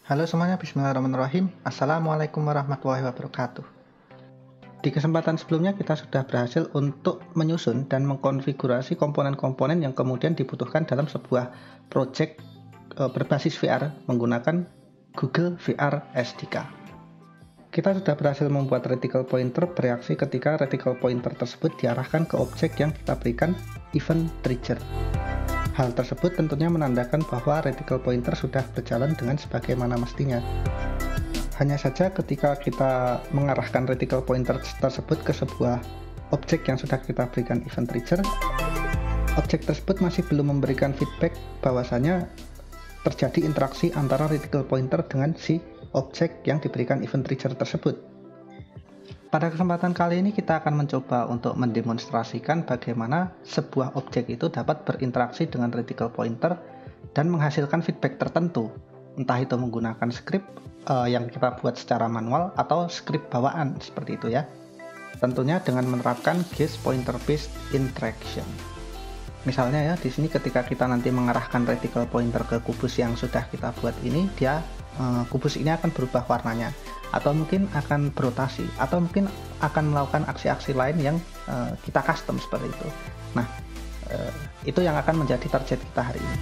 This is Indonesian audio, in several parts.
Halo semuanya, bismillahirrahmanirrahim. Assalamualaikum warahmatullahi wabarakatuh. Di kesempatan sebelumnya kita sudah berhasil untuk menyusun dan mengkonfigurasi komponen-komponen yang kemudian dibutuhkan dalam sebuah project berbasis VR menggunakan Google VR SDK. Kita sudah berhasil membuat reticle pointer bereaksi ketika reticle pointer tersebut diarahkan ke objek yang kita berikan event trigger. Hal tersebut tentunya menandakan bahwa reticle pointer sudah berjalan dengan sebagaimana mestinya. Hanya saja ketika kita mengarahkan reticle pointer tersebut ke sebuah objek yang sudah kita berikan event trigger, objek tersebut masih belum memberikan feedback bahwasanya terjadi interaksi antara reticle pointer dengan si objek yang diberikan event trigger tersebut. Pada kesempatan kali ini kita akan mencoba untuk mendemonstrasikan bagaimana sebuah objek itu dapat berinteraksi dengan reticle pointer dan menghasilkan feedback tertentu, entah itu menggunakan script yang kita buat secara manual atau script bawaan seperti itu ya. Tentunya dengan menerapkan guess pointer based interaction. Misalnya ya, di sini ketika kita nanti mengarahkan reticle pointer ke kubus yang sudah kita buat ini, kubus ini akan berubah warnanya, atau mungkin akan berotasi, atau mungkin akan melakukan aksi-aksi lain yang kita custom seperti itu. Nah, itu yang akan menjadi target kita hari ini.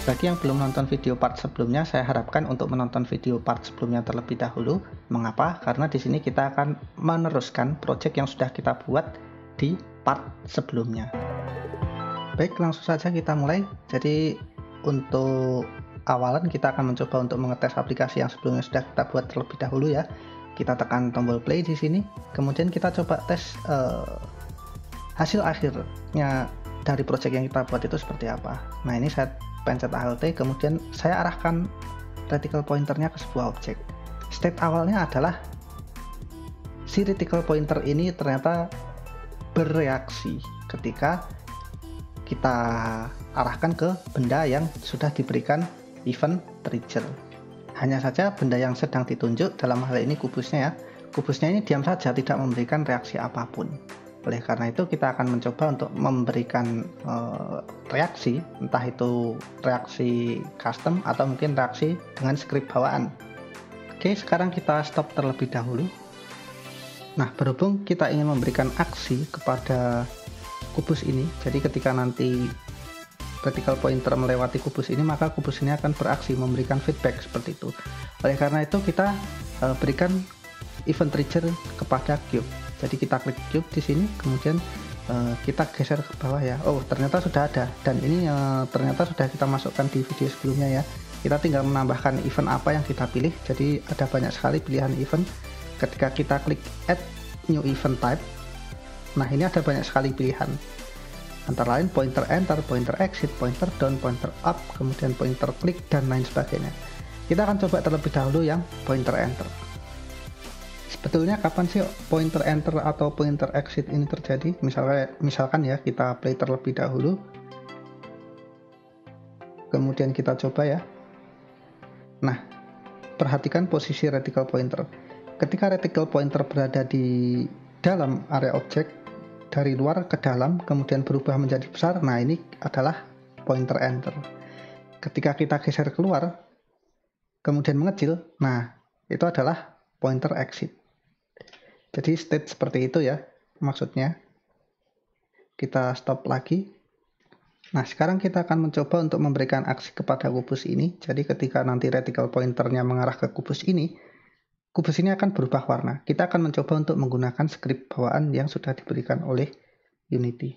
Bagi yang belum nonton video part sebelumnya, saya harapkan untuk menonton video part sebelumnya terlebih dahulu. Mengapa? Karena di sini kita akan meneruskan project yang sudah kita buat di part sebelumnya. Baik, langsung saja kita mulai. Jadi untuk awalan kita akan mencoba untuk mengetes aplikasi yang sebelumnya sudah kita buat terlebih dahulu ya. Kita tekan tombol play di sini, kemudian kita coba tes hasil akhirnya dari project yang kita buat itu seperti apa. Nah, ini saya pencet Alt, kemudian saya arahkan reticle pointernya ke sebuah objek. State awalnya adalah si reticle pointer ini ternyata bereaksi ketika kita arahkan ke benda yang sudah diberikan event trigger. Hanya saja benda yang sedang ditunjuk, dalam hal ini kubusnya ya, kubusnya ini diam saja, tidak memberikan reaksi apapun. Oleh karena itu kita akan mencoba untuk memberikan reaksi, entah itu reaksi custom atau mungkin reaksi dengan script bawaan. Oke, sekarang kita stop terlebih dahulu. Nah, berhubung kita ingin memberikan aksi kepada kubus ini, jadi ketika nanti reticle pointer melewati kubus ini, maka kubus ini akan beraksi memberikan feedback seperti itu. Oleh karena itu kita berikan event trigger kepada cube. Jadi kita klik cube di sini, kemudian kita geser ke bawah ya. Oh, ternyata sudah ada, dan ini ternyata sudah kita masukkan di video sebelumnya ya. Kita tinggal menambahkan event apa yang kita pilih. Jadi ada banyak sekali pilihan event. Ketika kita klik add new event type, nah ini ada banyak sekali pilihan. Antara lain pointer enter, pointer exit, pointer down, pointer up, kemudian pointer click, dan lain sebagainya. Kita akan coba terlebih dahulu yang pointer enter. Sebetulnya kapan sih pointer enter atau pointer exit ini terjadi? Misalkan ya, kita play terlebih dahulu, kemudian kita coba ya. Nah, perhatikan posisi reticle pointer. Ketika reticle pointer berada di dalam area objek, dari luar ke dalam, kemudian berubah menjadi besar, nah ini adalah pointer enter. Ketika kita geser keluar, kemudian mengecil, nah itu adalah pointer exit. Jadi state seperti itu ya maksudnya. Kita stop lagi. Nah, sekarang kita akan mencoba untuk memberikan aksi kepada kubus ini. Jadi ketika nanti reticle pointernya mengarah ke kubus ini akan berubah warna. Kita akan mencoba untuk menggunakan script bawaan yang sudah diberikan oleh Unity.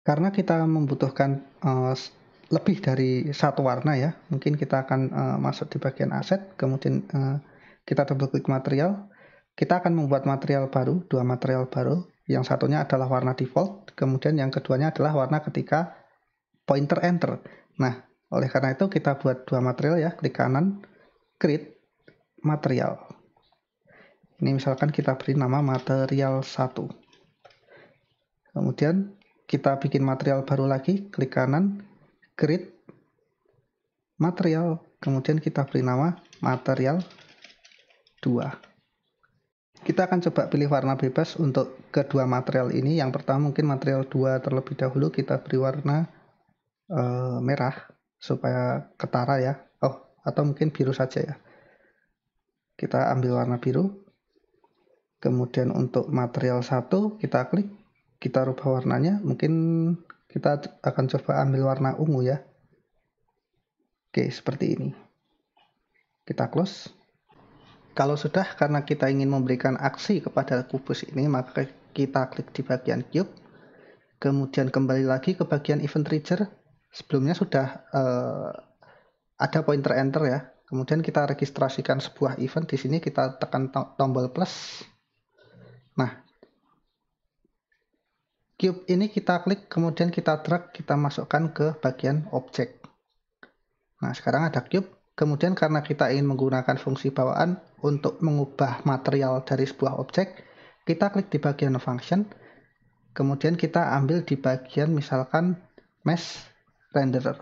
Karena kita membutuhkan lebih dari satu warna ya, mungkin kita akan masuk di bagian aset, kemudian kita double klik material. Kita akan membuat material baru, dua material baru. Yang satunya adalah warna default, kemudian yang keduanya adalah warna ketika pointer enter. Nah, oleh karena itu kita buat dua material ya, klik kanan, create material. Ini misalkan kita beri nama material 1. Kemudian kita bikin material baru lagi, klik kanan, create material, kemudian kita beri nama material 2. Kita akan coba pilih warna bebas untuk kedua material ini. Yang pertama mungkin material 2 terlebih dahulu, kita beri warna merah supaya ketara ya. Oh, atau mungkin biru saja ya. Kita ambil warna biru. Kemudian untuk material 1 kita klik, kita rubah warnanya. Mungkin kita akan coba ambil warna ungu ya. Oke, seperti ini. Kita close. Kalau sudah, karena kita ingin memberikan aksi kepada kubus ini, maka kita klik di bagian cube. Kemudian kembali lagi ke bagian event trigger. Sebelumnya sudah ada pointer enter ya. Kemudian kita registrasikan sebuah event. Di sini kita tekan tombol plus. Nah, cube ini kita klik, kemudian kita drag, kita masukkan ke bagian objek. Nah, sekarang ada cube. Kemudian karena kita ingin menggunakan fungsi bawaan untuk mengubah material dari sebuah objek, kita klik di bagian function. Kemudian kita ambil di bagian misalkan mesh renderer.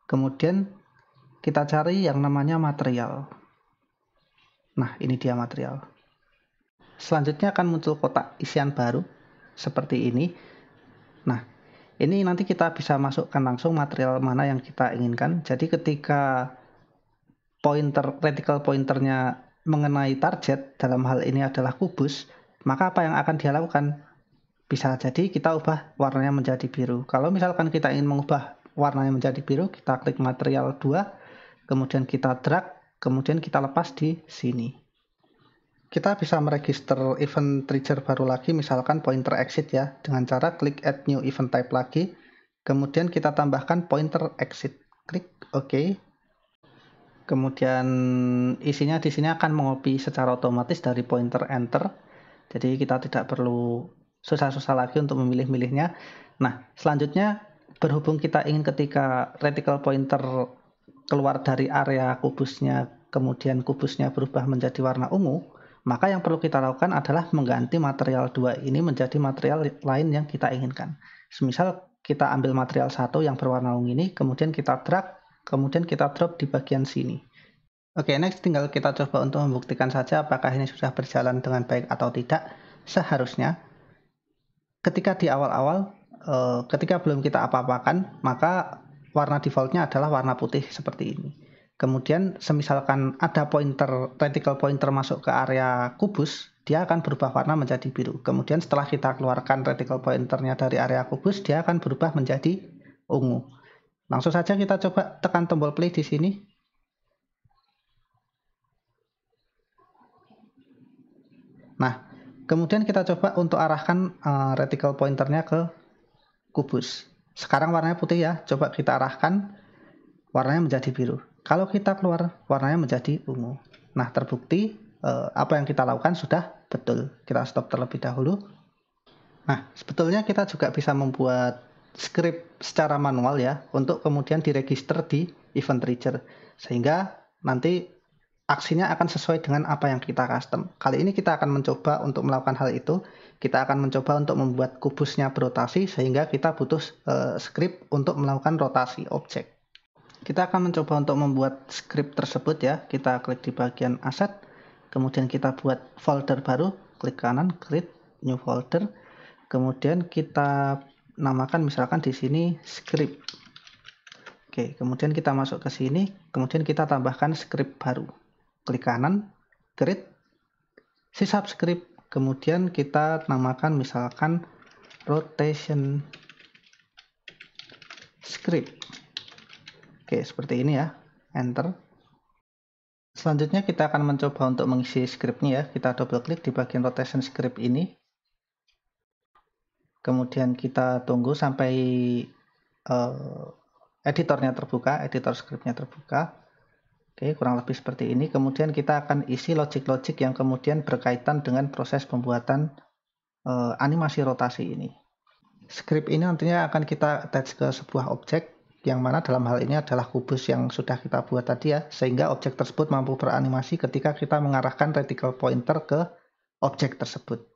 Kemudian kita cari yang namanya material. Nah, ini dia material. Selanjutnya akan muncul kotak isian baru seperti ini. Nah, ini nanti kita bisa masukkan langsung material mana yang kita inginkan. Jadi ketika reticle pointernya mengenai target, dalam hal ini adalah kubus, maka apa yang akan dia lakukan? Bisa jadi kita ubah warnanya menjadi biru. Kalau misalkan kita ingin mengubah warnanya menjadi biru, kita klik material 2, kemudian kita drag, kemudian kita lepas di sini. Kita bisa meregister event trigger baru lagi, misalkan pointer exit ya, dengan cara klik add new event type lagi, kemudian kita tambahkan pointer exit, klik OK. Kemudian isinya di sini akan mengcopy secara otomatis dari pointer enter, jadi kita tidak perlu susah-susah lagi untuk memilih-milihnya. Nah, selanjutnya berhubung kita ingin ketika reticle pointer keluar dari area kubusnya, kemudian kubusnya berubah menjadi warna ungu, maka yang perlu kita lakukan adalah mengganti material 2 ini menjadi material lain yang kita inginkan. Semisal kita ambil material 1 yang berwarna ungu ini, kemudian kita drag, kemudian kita drop di bagian sini. Oke, next tinggal kita coba untuk membuktikan saja apakah ini sudah berjalan dengan baik atau tidak. Seharusnya ketika di awal-awal, ketika belum kita apa-apakan, maka warna defaultnya adalah warna putih seperti ini. Kemudian semisalkan ada reticle pointer masuk ke area kubus, dia akan berubah warna menjadi biru. Kemudian setelah kita keluarkan reticle pointernya dari area kubus, dia akan berubah menjadi ungu. Langsung saja kita coba tekan tombol play di sini. Nah, kemudian kita coba untuk arahkan reticle pointernya ke kubus. Sekarang warnanya putih ya, coba kita arahkan, warnanya menjadi biru. Kalau kita keluar, warnanya menjadi ungu. Nah, terbukti apa yang kita lakukan sudah betul. Kita stop terlebih dahulu. Nah, sebetulnya kita juga bisa membuat script secara manual ya, untuk kemudian diregister di event trigger. Sehingga nanti aksinya akan sesuai dengan apa yang kita custom. Kali ini kita akan mencoba untuk melakukan hal itu. Kita akan mencoba untuk membuat kubusnya berotasi, sehingga kita butuh script untuk melakukan rotasi objek. Kita akan mencoba untuk membuat script tersebut ya. Kita klik di bagian aset, kemudian kita buat folder baru, klik kanan, create new folder, kemudian kita namakan misalkan di sini script. Oke, kemudian kita masuk ke sini, kemudian kita tambahkan script baru. Klik kanan, create, si subscript, kemudian kita namakan misalkan rotation script. Oke, seperti ini ya, enter. Selanjutnya kita akan mencoba untuk mengisi scriptnya ya. Kita double klik di bagian rotation script ini. Kemudian kita tunggu sampai editornya terbuka, editor scriptnya terbuka. Oke, kurang lebih seperti ini. Kemudian kita akan isi logic-logic yang kemudian berkaitan dengan proses pembuatan animasi rotasi ini. Script ini nantinya akan kita attach ke sebuah objek, yang mana dalam hal ini adalah kubus yang sudah kita buat tadi ya, sehingga objek tersebut mampu beranimasi ketika kita mengarahkan reticle pointer ke objek tersebut.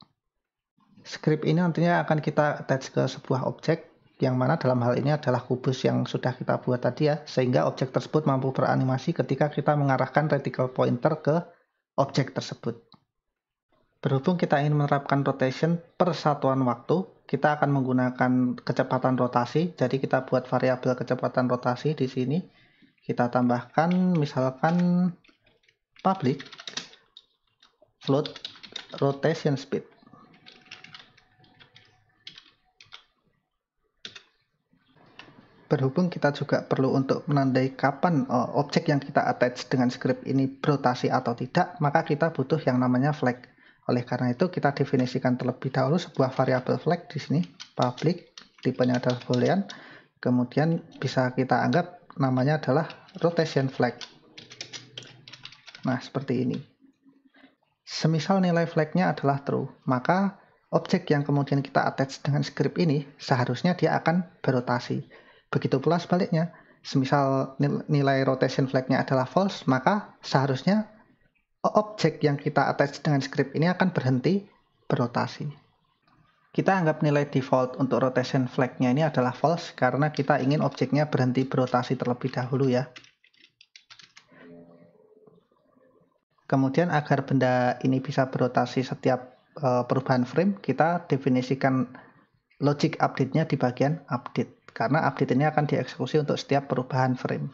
Script ini nantinya akan kita attach ke sebuah objek, yang mana dalam hal ini adalah kubus yang sudah kita buat tadi ya, sehingga objek tersebut mampu beranimasi ketika kita mengarahkan reticle pointer ke objek tersebut. Berhubung kita ingin menerapkan rotation per satuan waktu, kita akan menggunakan kecepatan rotasi. Jadi kita buat variabel kecepatan rotasi di sini. Kita tambahkan misalkan public float rotation speed. Berhubung kita juga perlu untuk menandai kapan objek yang kita attach dengan script ini berotasi atau tidak, maka kita butuh yang namanya flag. Oleh karena itu kita definisikan terlebih dahulu sebuah variabel flag di sini, public, tipenya adalah boolean, kemudian bisa kita anggap namanya adalah rotation flag. Nah, seperti ini. Semisal nilai flagnya adalah true, maka objek yang kemudian kita attach dengan script ini seharusnya dia akan berotasi. Begitu pula sebaliknya, semisal nilai rotation flag-nya adalah false, maka seharusnya objek yang kita attach dengan script ini akan berhenti berotasi. Kita anggap nilai default untuk rotation flag-nya ini adalah false karena kita ingin objeknya berhenti berotasi terlebih dahulu ya. Kemudian agar benda ini bisa berotasi setiap perubahan frame, kita definisikan logic update-nya di bagian update. Karena update ini akan dieksekusi untuk setiap perubahan frame.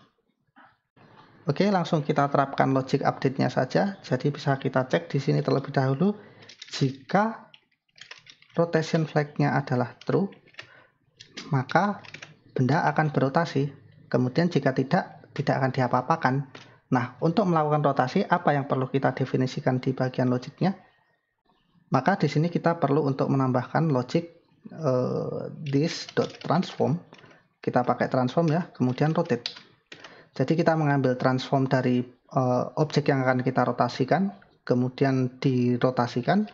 Oke, langsung kita terapkan logic update-nya saja. Jadi bisa kita cek di sini terlebih dahulu. Jika rotation flag-nya adalah true, maka benda akan berotasi. Kemudian jika tidak akan diapa-apakan. Nah, untuk melakukan rotasi, apa yang perlu kita definisikan di bagian logiknya? Maka di sini kita perlu untuk menambahkan logic this.transform, kita pakai transform ya, kemudian rotate. Jadi kita mengambil transform dari objek yang akan kita rotasikan, kemudian dirotasikan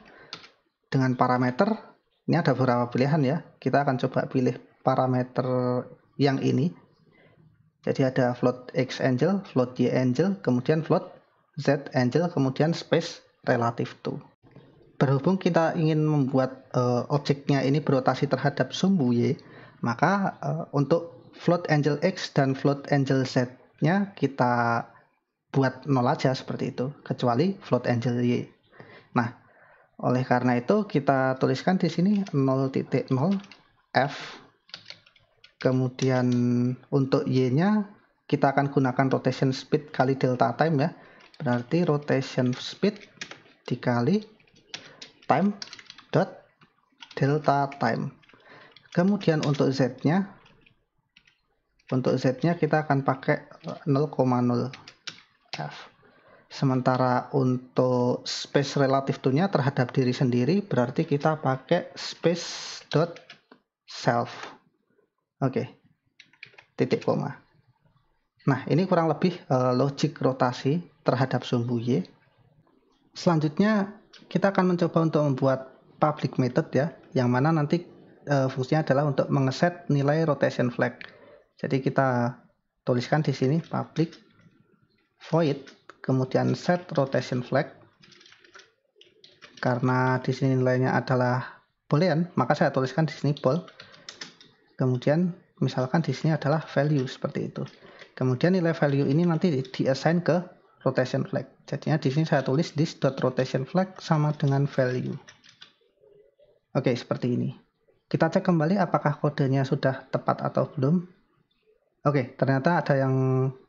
dengan parameter. Ini ada beberapa pilihan ya, kita akan coba pilih parameter yang ini. Jadi ada float x angle, float y angle, kemudian float z angle, kemudian space relative to. Berhubung kita ingin membuat objeknya ini berotasi terhadap sumbu Y, maka untuk float angle X dan float angle Z-nya kita buat 0 aja seperti itu, kecuali float angle Y. Nah, oleh karena itu kita tuliskan di sini 0.0 F. Kemudian untuk Y-nya kita akan gunakan rotation speed kali delta time ya. Berarti rotation speed dikali time dot delta time. Kemudian untuk Z-nya kita akan pakai 0,0 F. Sementara untuk space relative to-nya terhadap diri sendiri berarti kita pakai space dot self. Oke. Titik koma. Nah, ini kurang lebih logik rotasi terhadap sumbu Y. Selanjutnya kita akan mencoba untuk membuat public method ya, yang mana nanti fungsinya adalah untuk mengeset nilai rotation flag. Jadi kita tuliskan di sini public void, kemudian set rotation flag. Karena di sini nilainya adalah boolean, maka saya tuliskan di sini bool. Kemudian misalkan di sini adalah value seperti itu. Kemudian nilai value ini nanti di-assign ke rotation flag. Jadinya di sini saya tulis this.rotation flag sama dengan value. Oke, seperti ini. Kita cek kembali apakah kodenya sudah tepat atau belum. Oke, ternyata ada yang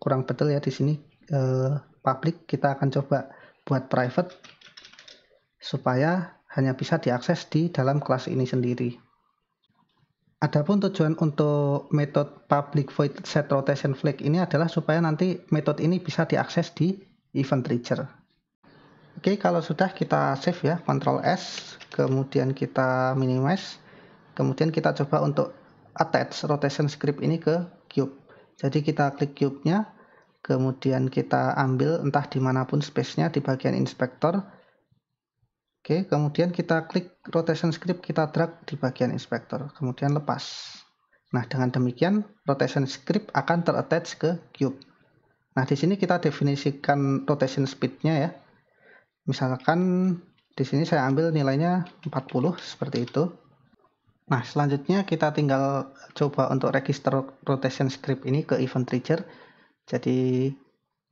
kurang betul ya di sini. Public kita akan coba buat private supaya hanya bisa diakses di dalam kelas ini sendiri. Adapun tujuan untuk metode public void set rotation flag ini adalah supaya nanti metode ini bisa diakses di event trigger. Oke, kalau sudah kita save ya, Ctrl S, kemudian kita minimize, kemudian kita coba untuk attach rotation script ini ke cube. Jadi kita klik cube-nya, kemudian kita ambil entah dimanapun space-nya di bagian inspector. Oke, kemudian kita klik rotation script, kita drag di bagian inspector, kemudian lepas. Nah, dengan demikian rotation script akan ter-attach ke cube. Nah, di sini kita definisikan rotation speed-nya ya. Misalkan di sini saya ambil nilainya 40 seperti itu. Nah, selanjutnya kita tinggal coba untuk register rotation script ini ke event trigger. Jadi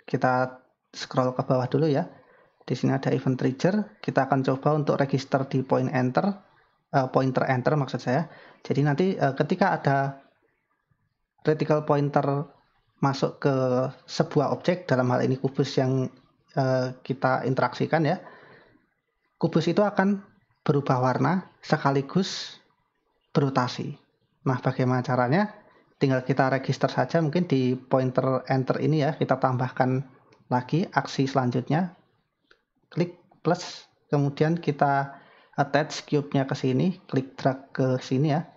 kita scroll ke bawah dulu ya. Di sini ada event trigger, kita akan coba untuk register di pointer enter maksud saya. Jadi nanti ketika ada reticle pointer masuk ke sebuah objek, dalam hal ini kubus yang kita interaksikan ya, kubus itu akan berubah warna sekaligus berotasi. Nah, bagaimana caranya? Tinggal kita register saja, mungkin di pointer enter ini ya, kita tambahkan lagi aksi selanjutnya, klik plus, kemudian kita attach cube-nya ke sini, klik drag ke sini ya.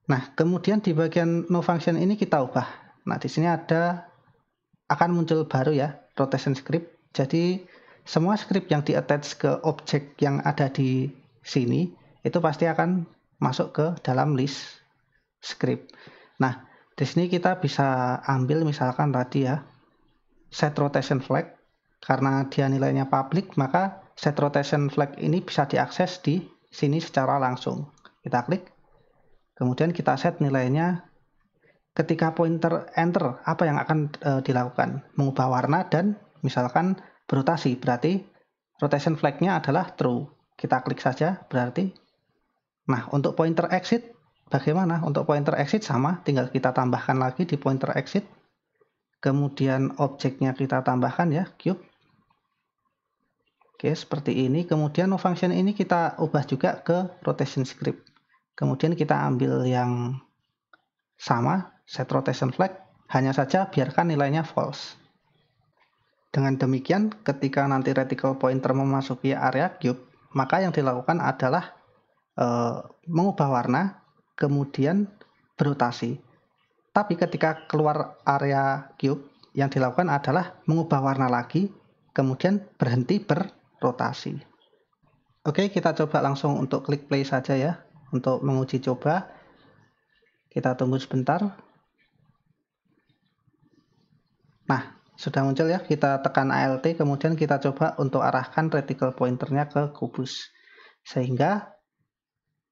Nah, kemudian di bagian no function ini kita ubah. Nah, di sini akan muncul baru ya, rotation script. Jadi semua script yang di-attach ke objek yang ada di sini itu pasti akan masuk ke dalam list script. Nah, di sini kita bisa ambil misalkan tadi ya, set rotation flag. Karena dia nilainya public, maka set rotation flag ini bisa diakses di sini secara langsung. Kita klik, kemudian kita set nilainya. Ketika pointer enter, apa yang akan dilakukan? Mengubah warna dan misalkan berotasi, berarti rotation flag-nya adalah true. Kita klik saja, berarti. Nah, untuk pointer exit, bagaimana? Untuk pointer exit sama, tinggal kita tambahkan lagi di pointer exit. Kemudian objeknya kita tambahkan ya, cube. Oke, seperti ini. Kemudian no function ini kita ubah juga ke rotation script. Kemudian kita ambil yang sama, set rotation flag, hanya saja biarkan nilainya false. Dengan demikian, ketika nanti reticle pointer memasuki area cube, maka yang dilakukan adalah mengubah warna, kemudian berotasi. Tapi ketika keluar area cube, yang dilakukan adalah mengubah warna lagi, kemudian berhenti berrotasi. Oke, kita coba langsung untuk klik play saja ya, untuk menguji coba. Kita tunggu sebentar. Nah, sudah muncul ya, kita tekan Alt, kemudian kita coba untuk arahkan reticle pointernya ke kubus. Sehingga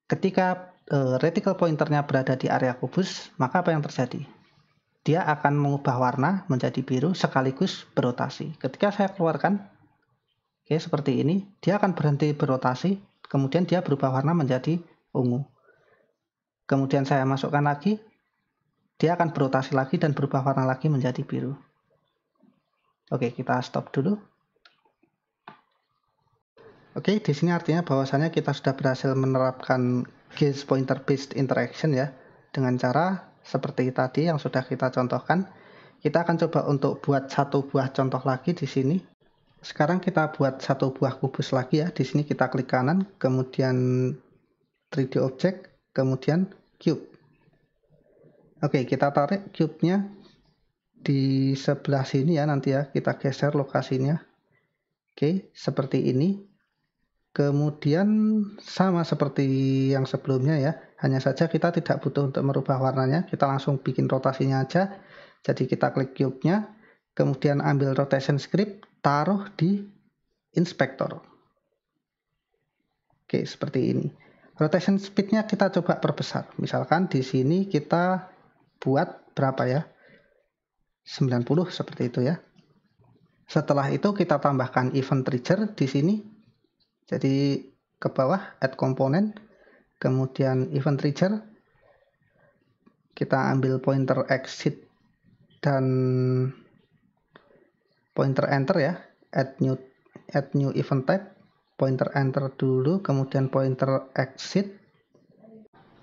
ketika reticle pointernya berada di area kubus, maka apa yang terjadi? Dia akan mengubah warna menjadi biru sekaligus berotasi. Ketika saya keluarkan, oke, seperti ini, dia akan berhenti berotasi, kemudian dia berubah warna menjadi ungu. Kemudian saya masukkan lagi, dia akan berotasi lagi dan berubah warna lagi menjadi biru. Oke, kita stop dulu. Oke, di sini artinya bahwasanya kita sudah berhasil menerapkan gaze pointer based interaction ya, dengan cara seperti tadi yang sudah kita contohkan. Kita akan coba untuk buat satu buah contoh lagi di sini. Sekarang kita buat satu buah kubus lagi ya. Di sini kita klik kanan, kemudian 3D object, kemudian cube. Oke, kita tarik cube-nya di sebelah sini ya, nanti ya kita geser lokasinya. Oke, seperti ini. Kemudian sama seperti yang sebelumnya ya, hanya saja kita tidak butuh untuk merubah warnanya, kita langsung bikin rotasinya aja. Jadi kita klik cube-nya, kemudian ambil rotation script, taruh di inspector. Oke, seperti ini. Rotation speed-nya kita coba perbesar. Misalkan di sini kita buat berapa ya? 90 seperti itu ya. Setelah itu kita tambahkan event trigger di sini. Jadi ke bawah add component, kemudian event trigger. Kita ambil pointer exit dan pointer enter ya. Add new event type. Pointer enter dulu, kemudian pointer exit.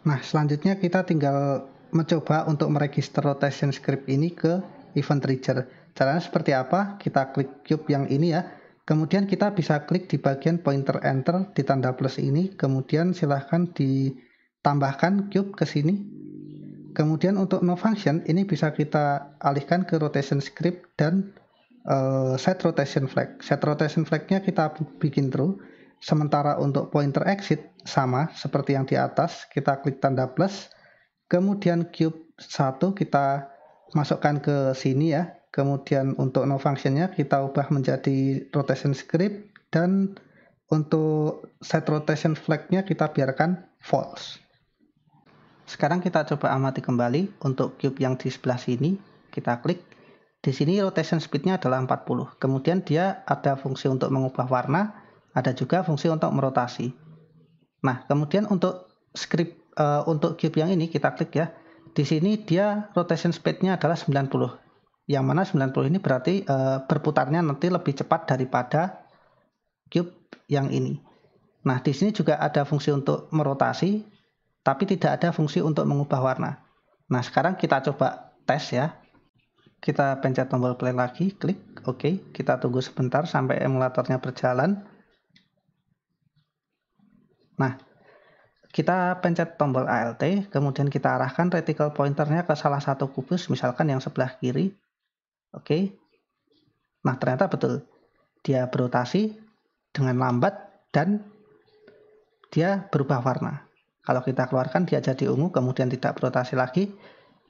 Nah, selanjutnya kita tinggal mencoba untuk meregister rotation script ini ke event trigger. Caranya seperti apa? Kita klik cube yang ini ya. Kemudian kita bisa klik di bagian pointer enter di tanda plus ini. Kemudian silahkan ditambahkan cube ke sini. Kemudian untuk no function ini bisa kita alihkan ke rotation script dan set rotation flag. Set rotation flag-nya kita bikin true. Sementara untuk pointer exit sama seperti yang di atas. Kita klik tanda plus. Kemudian cube 1 kita masukkan ke sini ya. Kemudian untuk no function-nya kita ubah menjadi rotation script, dan untuk set rotation flag-nya kita biarkan false. Sekarang kita coba amati kembali untuk cube yang di sebelah sini. Kita klik. Di sini rotation speed-nya adalah 40. Kemudian dia ada fungsi untuk mengubah warna, ada juga fungsi untuk merotasi. Nah, kemudian untuk script untuk cube yang ini kita klik ya. Di sini dia rotation speed-nya adalah 90. Yang mana 90 ini berarti berputarnya nanti lebih cepat daripada cube yang ini. Nah, di sini juga ada fungsi untuk merotasi, tapi tidak ada fungsi untuk mengubah warna. Nah, sekarang kita coba tes ya. Kita pencet tombol play lagi, klik OK. Kita tunggu sebentar sampai emulatornya berjalan. Nah, kita pencet tombol ALT, kemudian kita arahkan reticle pointernya ke salah satu kubus, misalkan yang sebelah kiri. Oke. Nah, ternyata betul. Dia berotasi dengan lambat dan dia berubah warna. Kalau kita keluarkan dia jadi ungu, kemudian tidak berotasi lagi.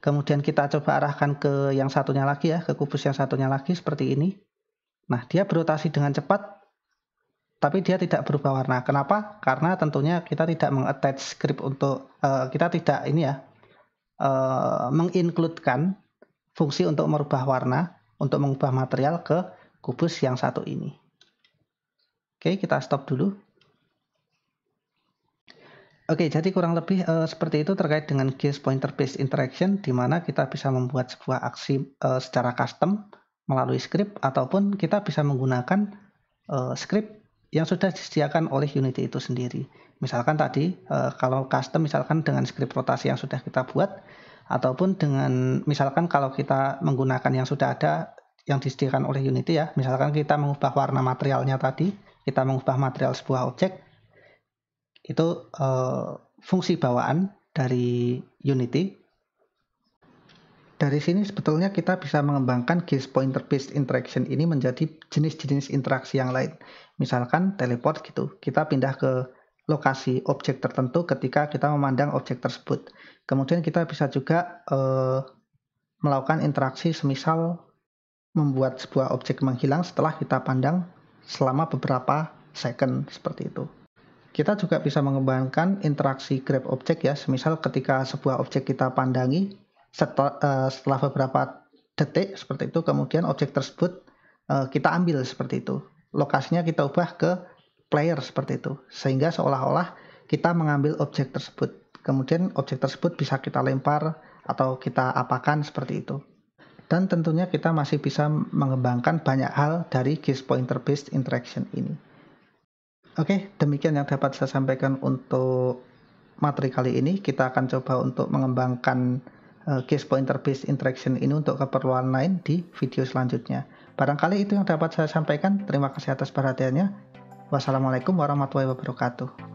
Kemudian kita coba arahkan ke yang satunya lagi ya, ke kubus yang satunya lagi seperti ini. Nah, dia berotasi dengan cepat, tapi dia tidak berubah warna. Kenapa? Karena tentunya kita tidak mengattach script untuk, kita tidak ini ya, mengincludekan fungsi untuk merubah warna, untuk mengubah material ke kubus yang satu ini. Oke, kita stop dulu. Oke, jadi kurang lebih seperti itu terkait dengan Gears Pointer Based Interaction, di mana kita bisa membuat sebuah aksi secara custom melalui script, ataupun kita bisa menggunakan script yang sudah disediakan oleh Unity itu sendiri. Misalkan tadi, kalau custom misalkan dengan script rotasi yang sudah kita buat, ataupun dengan misalkan kalau kita menggunakan yang sudah ada, yang disediakan oleh Unity ya, misalkan kita mengubah warna materialnya tadi, kita mengubah material sebuah objek, itu fungsi bawaan dari Unity. Dari sini sebetulnya kita bisa mengembangkan Gears Pointer Based Interaction ini menjadi jenis-jenis interaksi yang lain. Misalkan teleport gitu, kita pindah ke lokasi objek tertentu ketika kita memandang objek tersebut. Kemudian kita bisa juga melakukan interaksi semisal membuat sebuah objek menghilang setelah kita pandang selama beberapa second seperti itu. Kita juga bisa mengembangkan interaksi grab objek ya, semisal ketika sebuah objek kita pandangi, setelah beberapa detik seperti itu, kemudian objek tersebut kita ambil seperti itu. Lokasinya kita ubah ke player seperti itu, sehingga seolah-olah kita mengambil objek tersebut. Kemudian objek tersebut bisa kita lempar atau kita apakan seperti itu. Dan tentunya kita masih bisa mengembangkan banyak hal dari Gears Pointer Based Interaction ini. Oke, demikian yang dapat saya sampaikan untuk materi kali ini. Kita akan coba untuk mengembangkan Gears Pointer Based Interaction ini untuk keperluan lain di video selanjutnya. Barangkali itu yang dapat saya sampaikan. Terima kasih atas perhatiannya. Wassalamualaikum warahmatullahi wabarakatuh.